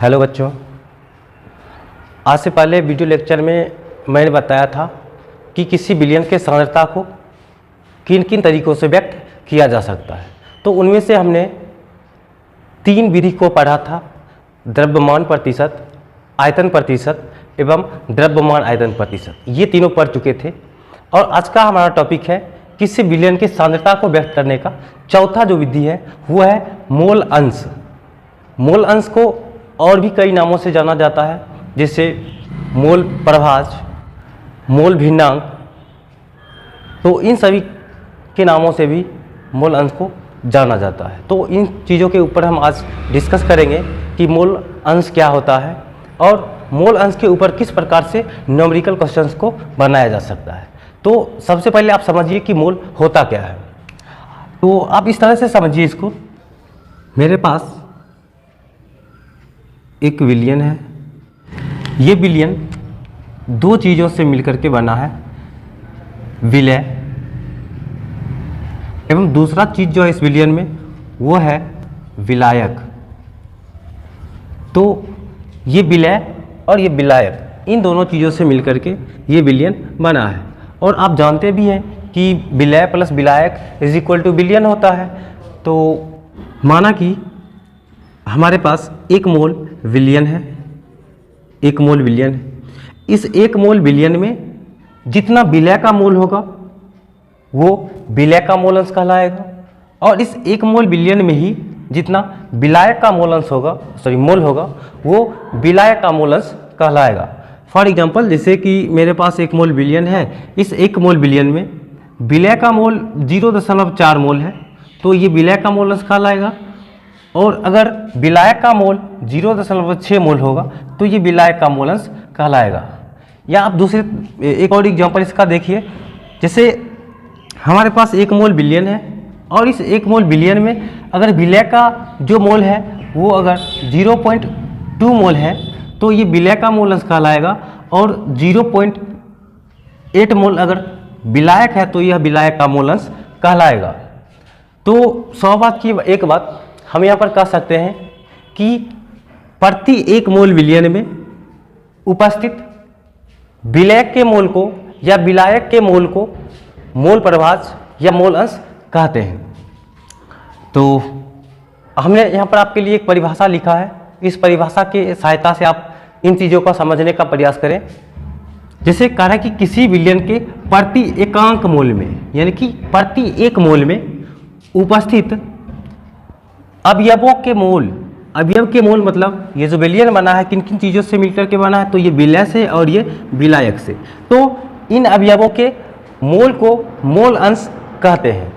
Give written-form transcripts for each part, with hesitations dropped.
Hello बच्चों, आज से पहले वीडियो लेक्चर में मैंने बताया था कि किसी विलयन के सांद्रता को किन किन तरीकों से व्यक्त किया जा सकता है। तो उनमें से हमने 3 विधि को पढ़ा था, द्रव्यमान प्रतिशत, आयतन प्रतिशत एवं द्रव्यमान आयतन प्रतिशत। ये तीनों पढ़ चुके थे और आज का हमारा टॉपिक है किसी विलयन की सांद्रता को व्यक्त करने का चौथा जो विधि है वो है मोल अंश। मोल अंश को और भी कई नामों से जाना जाता है, जैसे मोल प्रभाज, मोल भिन्नांक। तो इन सभी के नामों से भी मोल अंश को जाना जाता है। तो इन चीज़ों के ऊपर हम आज डिस्कस करेंगे कि मोल अंश क्या होता है और मोल अंश के ऊपर किस प्रकार से न्यूमेरिकल क्वेश्चंस को बनाया जा सकता है। तो सबसे पहले आप समझिए कि मोल होता क्या है। तो आप इस तरह से समझिए इसको, मेरे पास एक विलयन है। ये विलयन 2 चीज़ों से मिलकर के बना है, विलय एवं दूसरा चीज़ जो है इस विलयन में वो है विलायक। तो ये विलय और ये विलायक, इन दोनों चीज़ों से मिलकर के ये विलयन बना है। और आप जानते भी हैं कि विलय प्लस विलायक इज इक्वल टू विलयन होता है। तो माना कि हमारे पास 1 मोल विलयन है, 1 मोल विलयन है। इस 1 मोल विलयन में जितना विलय का मोल होगा वो विलय का मोल अंश कहलाएगा और इस 1 मोल विलयन में ही जितना विलायक का मोल अंश होगा, मोल होगा, वो विलायक का मोल अंश कहलाएगा। फॉर एग्जांपल, जैसे कि मेरे पास 1 मोल विलयन है, इस 1 मोल विलयन में विलय का मोल 0.4 मोल है, तो ये विलय का मोल अंश कहलाएगा। और अगर विलायक का मोल 0.6 मोल होगा तो ये विलायक का मोल अंश कहलाएगा। या आप दूसरे एक और एग्जांपल इसका देखिए, जैसे हमारे पास 1 मोल विलयन है और इस 1 मोल विलयन में अगर विलय का जो मोल है वो अगर 0.2 मोल है तो ये विलय का मोल अंश कहलाएगा और 0.8 मोल अगर विलायक है तो यह विलायक का मोल अंश कहलाएगा। तो 100 बात की एक बात हम यहाँ पर कह सकते हैं कि प्रति 1 मोल विलयन में उपस्थित विलयक के मोल को या विलायक के मोल को मोल प्रभाज या मोल अंश कहते हैं। तो हमने यहाँ पर आपके लिए एक परिभाषा लिखा है, इस परिभाषा की सहायता से आप इन चीज़ों को समझने का प्रयास करें। जैसे कह रहा है कि किसी विलयन के प्रति एकांक मोल में, यानी कि प्रति 1 मोल में उपस्थित अवयवों के मोल, अवयव के मोल मतलब ये जो विलयन बना है किन किन चीज़ों से मिलकर के बना है, तो ये विलय से और ये विलायक से। तो इन अवयवों के मोल को मोल अंश कहते हैं।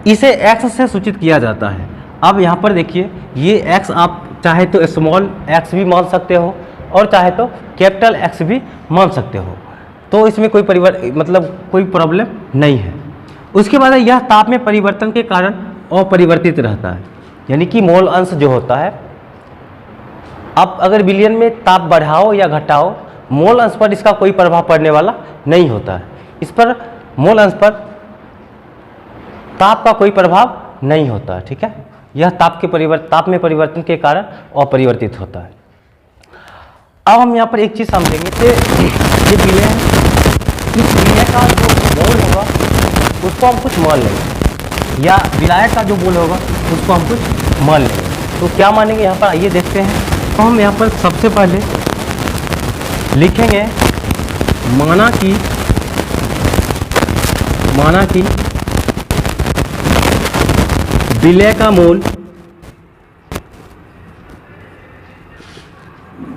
इसे x से सूचित किया जाता है। अब यहाँ पर देखिए, ये x आप चाहे तो स्मॉल x भी मान सकते हो और चाहे तो कैपिटल X भी मान सकते हो, तो इसमें कोई कोई प्रॉब्लम नहीं है। उसके बाद यह ताप में परिवर्तन के कारण अपरिवर्तित रहता है, यानी कि मोल अंश जो होता है, अब अगर विलयन में ताप बढ़ाओ या घटाओ, मोल अंश पर इसका कोई प्रभाव पड़ने वाला नहीं होता है। इस पर मोल अंश पर ताप का कोई प्रभाव नहीं होता है, ठीक है। यह ताप में परिवर्तन के कारण अपरिवर्तित होता है। अब हम यहाँ पर एक चीज़ समझेंगे कि ये विलय है, इस विलय का जो मोल होगा उसको हम कुछ मान लेंगे, या विलायक का जो मोल होगा उसको हम कुछ मान लेंगे। तो क्या मानेंगे यहाँ पर, आइए देखते हैं। तो हम यहाँ पर सबसे पहले लिखेंगे माना कि विलय का मोल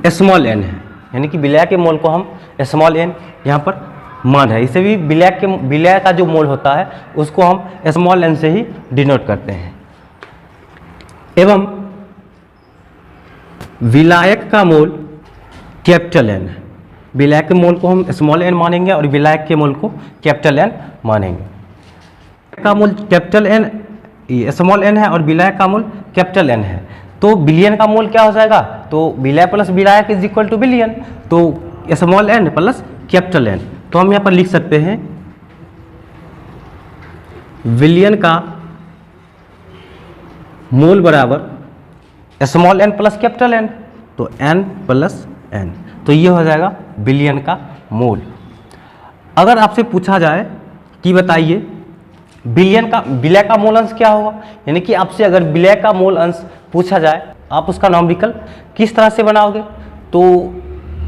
स्मॉल n है, यानी कि विलय के मोल को हम स्मॉल n यहाँ पर मान है। इसे भी विलय का जो मोल होता है उसको हम स्मॉल n से ही डिनोट करते हैं। एवं विलायक का मोल कैपिटल N है। विलायक के मोल को हम स्मॉल n मानेंगे और विलायक के मोल को कैपिटल N मानेंगे। का मोल कैपिटल N स्मॉल n है और विलायक का मोल कैपिटल N है। तो विलयन का मोल क्या हो जाएगा, तो विलय प्लस विलायक इज इक्वल टू विलयन, तो small n plus capital N। तो हम यहाँ पर लिख सकते हैं विलयन का मोल बराबर small n plus capital N। तो n प्लस n, तो ये हो जाएगा बिलियन का मोल। अगर आपसे पूछा जाए कि बताइए विलय का मोल अंश क्या होगा, यानी कि आपसे अगर विलय का मोल अंश पूछा जाए, आप उसका नॉमेरिकल किस तरह से बनाओगे, तो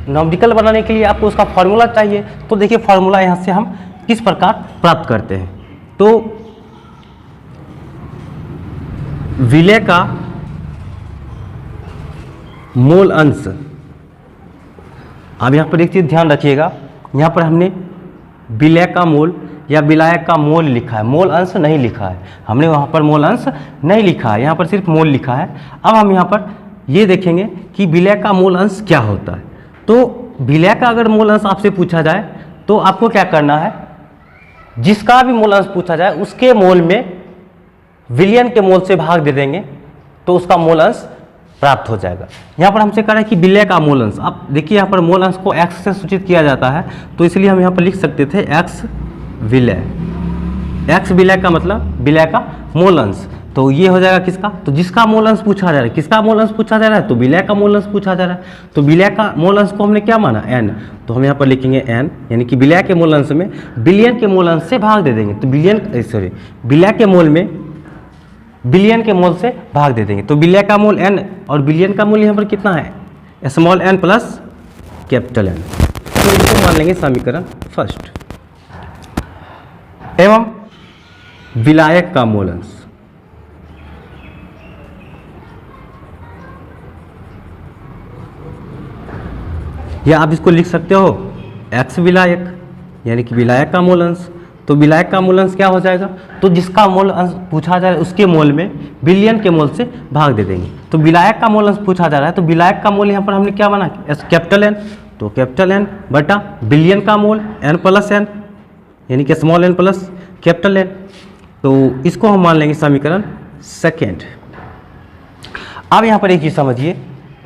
नॉमेरिकल बनाने के लिए आपको उसका फॉर्मूला चाहिए। तो देखिए फॉर्मूला यहाँ से हम किस प्रकार प्राप्त करते हैं। तो विलय का मोल अंश, अब यहाँ पर एक चीज़ ध्यान रखिएगा, यहाँ पर हमने विलय का मोल या विलायक का मोल लिखा है, मोल अंश नहीं लिखा है, हमने वहाँ पर मोल अंश नहीं लिखा है, यहाँ पर सिर्फ मोल लिखा है। अब हम यहाँ पर ये देखेंगे कि विलय का मोल अंश क्या होता है। तो विलय का अगर मोल अंश आपसे पूछा जाए तो आपको क्या करना है, जिसका भी मोल अंश पूछा जाए उसके मोल में विलियन के मोल से भाग दे देंगे तो उसका मोल अंश प्राप्त हो जाएगा। यहाँ पर हमसे कह रहा है कि विलय का मोल अंश, आप देखिए यहाँ पर मोल अंश को x से सूचित किया जाता है, तो इसलिए हम यहाँ पर लिख सकते थे x विलय। x विलय का मतलब विलय का मोल अंश, तो ये हो जाएगा किसका, तो जिसका मोल अंश पूछा जा रहा है, किसका मोल अंश पूछा जा रहा है, तो विलय का मोल अंश पूछा जा रहा है। तो विलय का मोल अंश को हमने क्या माना, n, तो हम यहाँ पर लिखेंगे n, यानी कि विलय के मोल अंश में बिलियन के मोल अंश से भाग दे देंगे, तो विलय के मोल में बिलियन के मोल से भाग दे देंगे। तो विलय का मोल n और बिलियन का मोल यहाँ पर कितना है, small n plus capital N, तो इसको मान लेंगे समीकरण फर्स्ट। एवं विलायक का मोल अंश, या आप इसको लिख सकते हो x विलायक, यानी कि विलायक का मोल अंश। तो विलायक का मोल अंश क्या हो जाएगा, तो जिसका मोल अंश पूछा जा रहा है उसके मोल में बिलियन के मोल से भाग दे देंगे। तो विलायक का मोल अंश पूछा जा रहा है, तो विलायक का मोल यहाँ पर हमने क्या माना, कैपिटल N, तो कैपिटल N बटा बिलियन का मोल n प्लस n, यानी कि small n plus capital N। तो इसको हम मान लेंगे समीकरण सेकेंड। अब यहाँ पर एक चीज़ समझिए,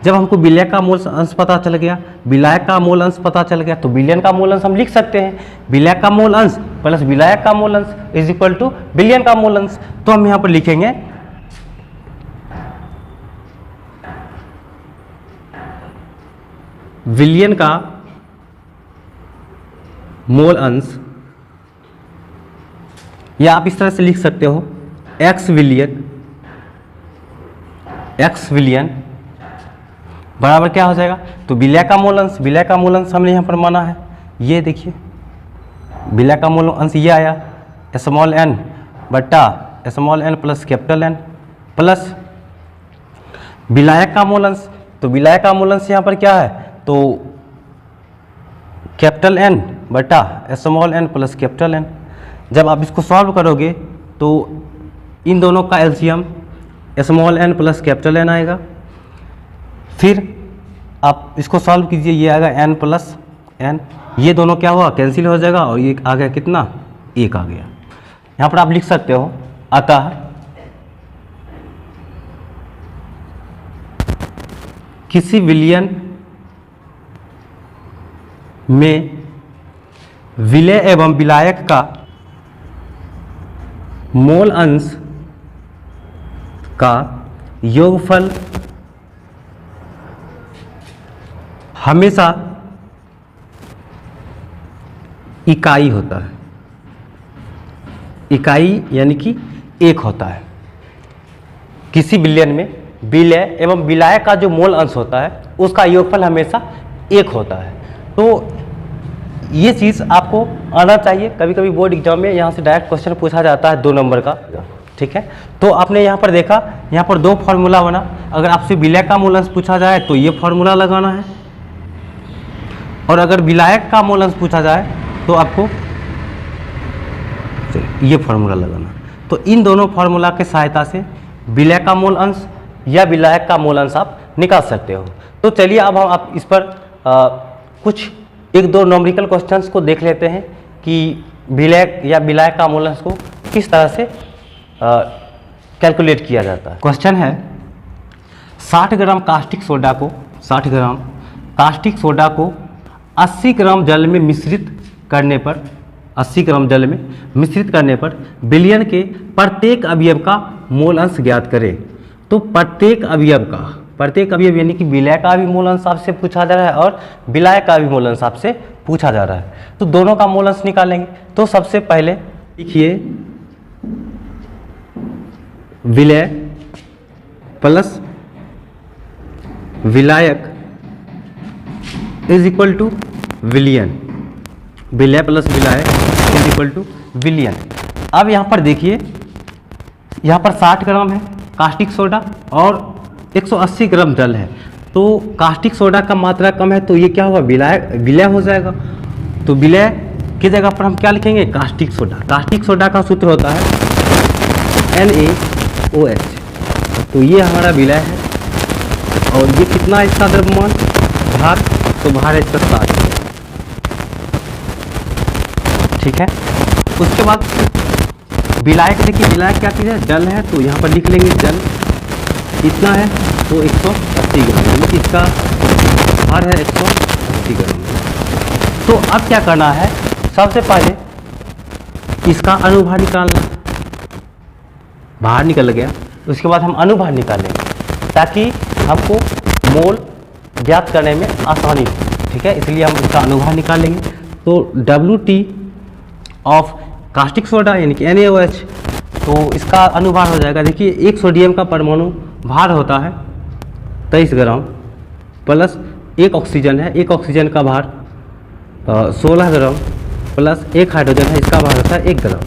जब हमको विलय का मोल अंश पता चल गया, विलायक का मोल अंश पता चल गया, तो बिलियन का मोल अंश हम लिख सकते हैं, विलय का मोल अंश प्लस विलायक का मोल अंश इज इक्वल टू बिलियन का मोल अंश। तो हम यहाँ पर लिखेंगे विलियन का मोल अंश, या आप इस तरह से लिख सकते हो x विलियन बराबर क्या हो जाएगा, तो विलय का मोल अंश, विलय का मोल अंश हमने यहाँ पर माना है, ये देखिए विलय का मोल अंश ये आया स्मॉल n बटा small n plus capital N plus विलायक का मोल अंश, तो विलायक का मोल अंश यहाँ पर क्या है, तो कैपिटल N बटा small n plus capital N। जब आप इसको सॉल्व करोगे तो इन दोनों का LCM small n plus capital N आएगा, फिर आप इसको सॉल्व कीजिए, ये आएगा n प्लस n, ये दोनों क्या हुआ, कैंसिल हो जाएगा, और ये आ गया कितना, 1 आ गया। यहाँ पर आप लिख सकते हो अतः किसी विलयन में विलय एवं विलायक का मोल अंश का योगफल हमेशा इकाई होता है, इकाई यानी कि 1 होता है। किसी विलयन में विलय एवं विलायक का जो मोल अंश होता है उसका योगफल हमेशा 1 होता है। तो ये चीज़ आपको आना चाहिए, कभी कभी बोर्ड एग्जाम में यहाँ से डायरेक्ट क्वेश्चन पूछा जाता है 2 नंबर का, ठीक है। तो आपने यहाँ पर देखा, यहाँ पर 2 फार्मूला बना, अगर आपसे विलय का मोल अंश पूछा जाए तो ये फार्मूला लगाना है, और अगर विलायक का मोल अंश पूछा जाए तो आपको ये फार्मूला लगाना। तो इन दोनों फार्मूला के सहायता से विलय का मोल अंश या विलायक का मोल अंश आप निकाल सकते हो। तो चलिए अब हम आप इस पर कुछ 1-2 न्यूमेरिकल क्वेश्चंस को देख लेते हैं कि विलय या विलायक का मोल अंश को किस तरह से कैलकुलेट किया जाता है। क्वेश्चन है 60 ग्राम कास्टिक सोडा को 60 ग्राम कास्टिक सोडा को 80 ग्राम जल में मिश्रित करने पर 80 ग्राम जल में मिश्रित करने पर विलयन के प्रत्येक अवयव का मोल अंश ज्ञात करें। तो प्रत्येक अवयव का प्रत्येक अवयव यानी कि विलय का भी मूल अंश आपसे पूछा जा रहा है और विलायक का भी मूल अंश आपसे पूछा जा रहा है, तो दोनों का मूल अंश निकालेंगे। तो सबसे पहले लिखिए विलय प्लस विलायक इज इक्वल टू विलियन, विलय प्लस विलायक इज इक्वल टू विलियन। अब यहाँ पर देखिए, यहाँ पर 60 ग्राम है कास्टिक सोडा और 180 ग्राम जल है, तो कास्टिक सोडा का मात्रा कम है तो ये क्या होगा, विलय हो जाएगा। तो विलय की जगह पर हम क्या लिखेंगे, कास्टिक सोडा। कास्टिक सोडा का सूत्र होता है NaOH, तो ये हमारा विलय है। और ये कितना है इसका द्रव्यमान, भार, तो भार है इसका 60, ठीक है। उसके बाद विलायक, देखिए विलायक क्या चीज़ है, जल है, तो यहाँ पर लिख लेंगे जल कितना है, तो 180 ग्राम, यानी कि इसका भार है 180 ग्राम। तो अब क्या करना है, सबसे पहले इसका अनुभार निकालना, बाहर निकल गया, उसके बाद हम अनुभार निकालेंगे ताकि हमको मोल ज्ञात करने में आसानी हो, ठीक है, इसलिए हम इसका अनुभार निकालेंगे। तो WT ऑफ कास्टिक सोडा यानी कि NaOH, तो इसका अनुभार हो जाएगा, देखिए एक सोडियम का परमाणु भार होता है 23 ग्राम प्लस एक ऑक्सीजन है, एक ऑक्सीजन का भार 16 ग्राम प्लस एक हाइड्रोजन है, इसका भार होता है 1 ग्राम।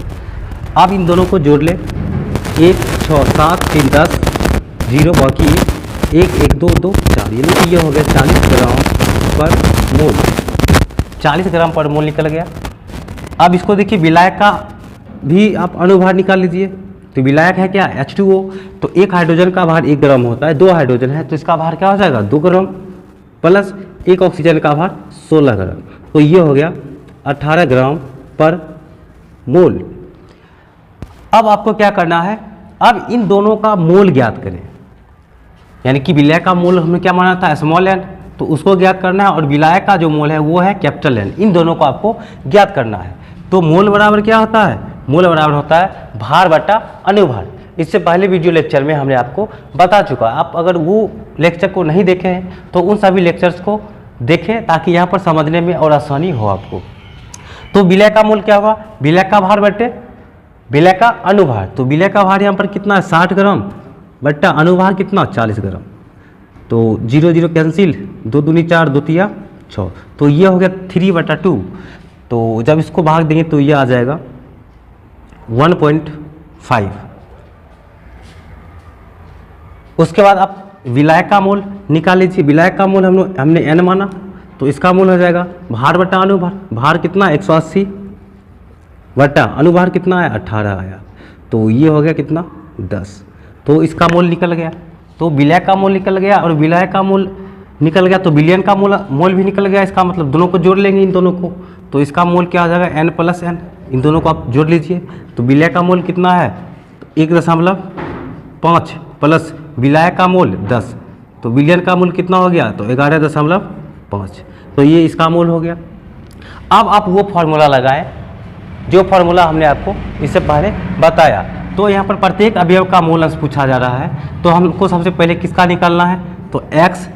अब इन दोनों को जोड़ लें, 1 6 7 3 10 0 बाकी 1 1 2 2 4, यानी कि ये हो गया 40 ग्राम पर मोल, 40 ग्राम पर मोल निकल गया। अब इसको देखिए विलायक का भी आप अनुभार निकाल लीजिए, तो विलायक है क्या, H2O, तो एक हाइड्रोजन का भार 1 ग्राम होता है, 2 हाइड्रोजन है तो इसका भार क्या हो जाएगा 2 ग्राम प्लस एक ऑक्सीजन का भार 16 ग्राम, तो ये हो गया 18 ग्राम पर मोल। अब आपको क्या करना है, अब इन दोनों का मोल ज्ञात करें, यानी कि विलय का मोल हमने क्या माना था स्मॉल n, तो उसको ज्ञात करना है, और विलायक का जो मोल है वो है कैपिटल N, इन दोनों को आपको ज्ञात करना है। तो मोल बराबर क्या होता है, मोल बराबर होता है भार बटा अनुभार। इससे पहले वीडियो लेक्चर में हमने आपको बता चुका है, आप अगर वो लेक्चर को नहीं देखे हैं तो उन सभी लेक्चर्स को देखें ताकि यहाँ पर समझने में और आसानी हो आपको। तो विलय का मोल क्या होगा, विलय का भार बटे विलय का अनुभार, तो विलय का भार यहाँ पर कितना है 60 ग्राम बट्टा अनुभार कितना 40 ग्राम, तो 0 0 कैंसिल, 2 दूनी 4 2 तिया 6, तो ये हो गया 3/2। तो जब इसको भाग देंगे तो ये आ जाएगा 1.5। उसके बाद आप विलायक का मोल निकाल लीजिए, विलायक का मोल हमने n माना, तो इसका मोल हो जाएगा भार बटा अनुभार, भार कितना 180 बटा अनुभार कितना है 18 आया, तो ये हो गया कितना 10, तो इसका मोल निकल गया। तो विलय का मोल निकल गया और विलय का मोल निकल गया, तो विलियन का मोल भी निकल गया। इसका मतलब दोनों को जोड़ लेंगे इन दोनों को, तो इसका मोल क्या हो जाएगा n + n, इन दोनों को आप जोड़ लीजिए। तो विलय का मोल कितना है 1.5 प्लस विलय का मोल 10, तो विलियन का मोल कितना हो गया तो 11.5, तो ये इसका मोल हो गया। अब आप वो फार्मूला लगाएं जो फार्मूला हमने आपको इससे पहले बताया। तो यहाँ पर प्रत्येक अवयव का मोल अंश पूछा जा रहा है, तो हमको सबसे पहले किसका निकालना है, तो x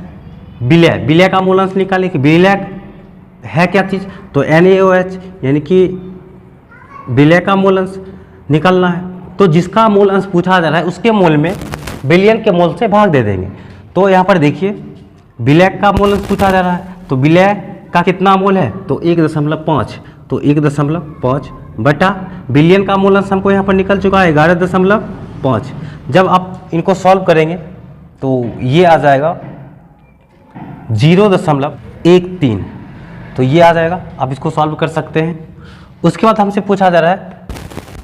विलय का मूल अंश निकालें कि विलय है क्या चीज़, तो NaOH यानी कि विलय का मूल अंश निकालना है। तो जिसका मूल अंश पूछा जा रहा है उसके मोल में विलियन के मोल से भाग दे देंगे। तो यहाँ पर देखिए विलय का मूल अंश पूछा जा रहा है, तो विलय का कितना मोल है तो 1.5, तो 1.5 बटा विलियन का मूल अंश हमको यहाँ पर निकल चुका है 11.5। जब आप इनको सॉल्व करेंगे तो ये आ जाएगा 0.13, तो ये आ जाएगा, आप इसको सॉल्व कर सकते हैं। उसके बाद हमसे पूछा जा रहा है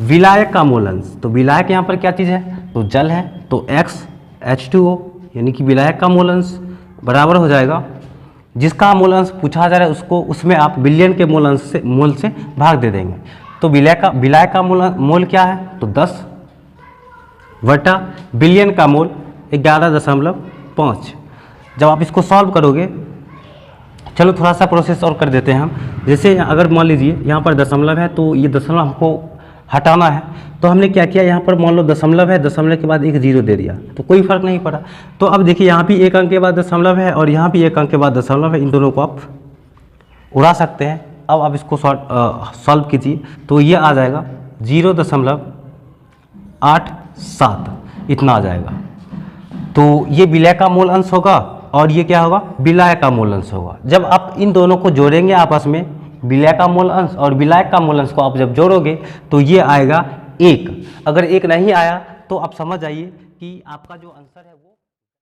विलायक का मूल अंश, तो विलायक यहाँ पर क्या चीज़ है तो जल है, तो H2O यानी कि विलायक का मूल अंश बराबर हो जाएगा जिसका मूल अंश पूछा जा रहा है उसको उसमें आप विलियन के मूल से भाग दे देंगे। तो विलायक का मोल क्या है तो 10 बटा विलियन का मोल 11.5। जब आप इसको सॉल्व करोगे, चलो थोड़ा सा प्रोसेस और कर देते हैं हम। जैसे अगर मान लीजिए यहाँ पर दशमलव है तो ये दशमलव हमको हटाना है। तो हमने क्या किया, यहाँ पर मान लो दशमलव है, दशमलव के बाद एक जीरो दे दिया तो कोई फर्क नहीं पड़ा। तो अब देखिए यहाँ भी एक अंक के बाद दशमलव है और यहाँ भी एक अंक के बाद दशमलव है, इन दोनों को आप उड़ा सकते हैं। अब आप इसको सॉल्व कीजिए तो ये आ जाएगा 0.87 इतना आ जाएगा। तो ये विलय का मूल अंश होगा और ये क्या होगा, विलाय का मूल अंश होगा। जब आप इन दोनों को जोड़ेंगे आपस में, विलय का मूल अंश और विलायक का मूल अंश को आप जब जोड़ोगे तो ये आएगा 1। अगर 1 नहीं आया तो आप समझ जाइए कि आपका जो आंसर है वो